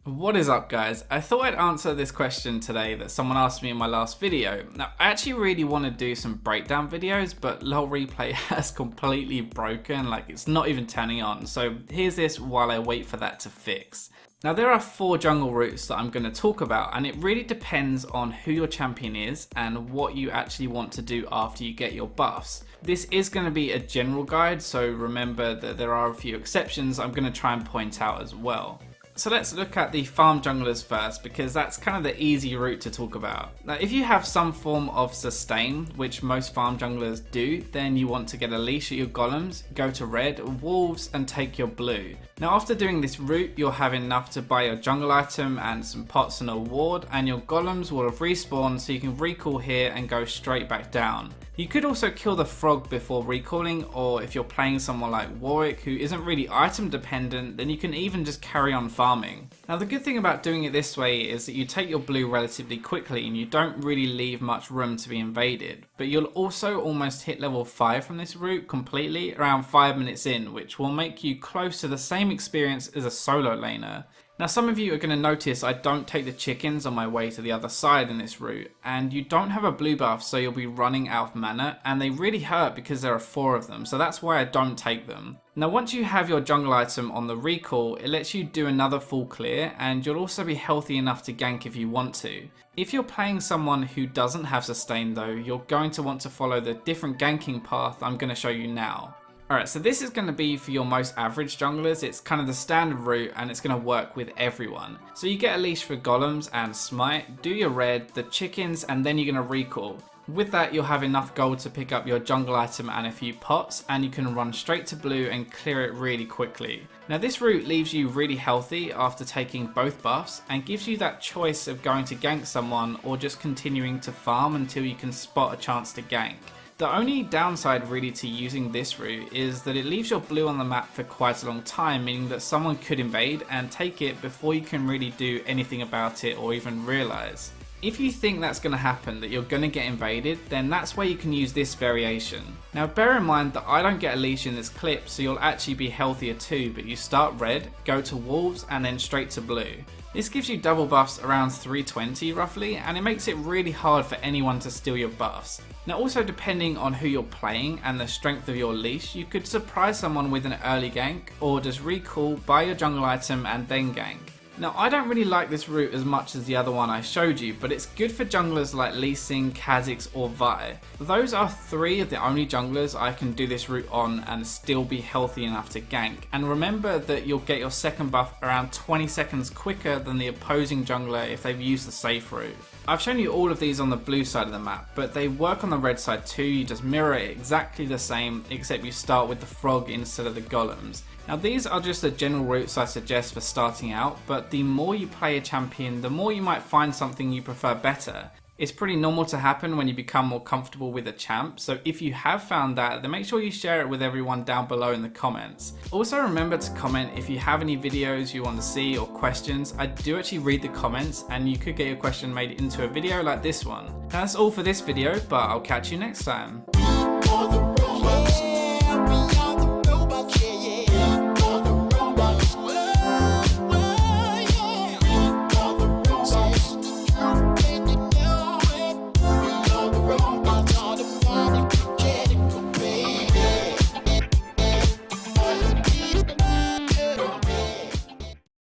What is up, guys? I thought I'd answer this question today that someone asked me in my last video. Now, I actually really want to do some breakdown videos, but LoL Replay has completely broken, like it's not even turning on. So here's this while I wait for that to fix. Now, there are 4 jungle routes that I'm going to talk about, and it really depends on who your champion is and what you actually want to do after you get your buffs. This is going to be a general guide, so remember that there are a few exceptions I'm going to try and point out as well. So let's look at the farm junglers first, because that's kind of the easy route to talk about. Now, if you have some form of sustain, which most farm junglers do, then you want to get a leash at your golems, go to red, wolves, and take your blue. Now, after doing this route, you'll have enough to buy your jungle item and some pots and a ward, and your golems will have respawned, so you can recall here and go straight back down. You could also kill the frog before recalling, or if you're playing someone like Warwick who isn't really item dependent, then you can even just carry on farming. Now, the good thing about doing it this way is that you take your blue relatively quickly and you don't really leave much room to be invaded, but you'll also almost hit level 5 from this route completely around 5 minutes in, which will make you close to the same experience as a solo laner. Now, some of you are going to notice I don't take the chickens on my way to the other side in this route, and you don't have a blue buff, so you'll be running out of mana, and they really hurt because there are 4 of them, so that's why I don't take them. Now, once you have your jungle item on the recall, it lets you do another full clear, and you'll also be healthy enough to gank if you want to. If you're playing someone who doesn't have sustain though, you're going to want to follow the different ganking path I'm going to show you now. Alright, so this is going to be for your most average junglers. It's kind of the standard route and it's going to work with everyone. So you get a leash for golems and smite, do your red, the chickens, and then you're going to recall. With that, you'll have enough gold to pick up your jungle item and a few pots, and you can run straight to blue and clear it really quickly. Now, this route leaves you really healthy after taking both buffs and gives you that choice of going to gank someone or just continuing to farm until you can spot a chance to gank. The only downside really to using this route is that it leaves your blue on the map for quite a long time, meaning that someone could invade and take it before you can really do anything about it or even realise. If you think that's going to happen, that you're going to get invaded, then that's where you can use this variation. Now, bear in mind that I don't get a leash in this clip, so you'll actually be healthier too, but you start red, go to wolves, and then straight to blue. This gives you double buffs around 320 roughly, and it makes it really hard for anyone to steal your buffs. Now, also depending on who you're playing and the strength of your leash, you could surprise someone with an early gank, or just recall, buy your jungle item, and then gank. Now, I don't really like this route as much as the other one I showed you, but it's good for junglers like Lee Sin, Kha'Zix, or Vi. Those are 3 of the only junglers I can do this route on and still be healthy enough to gank. And remember that you'll get your second buff around 20 seconds quicker than the opposing jungler if they've used the safe route. I've shown you all of these on the blue side of the map, but they work on the red side too. You just mirror it exactly the same, except you start with the frog instead of the golems. Now, these are just the general routes I suggest for starting out, but the more you play a champion, the more you might find something you prefer better. It's pretty normal to happen when you become more comfortable with a champ, so if you have found that, then make sure you share it with everyone down below in the comments. Also, remember to comment if you have any videos you want to see or questions. I do actually read the comments, and you could get your question made into a video like this one. Now, that's all for this video, but I'll catch you next time.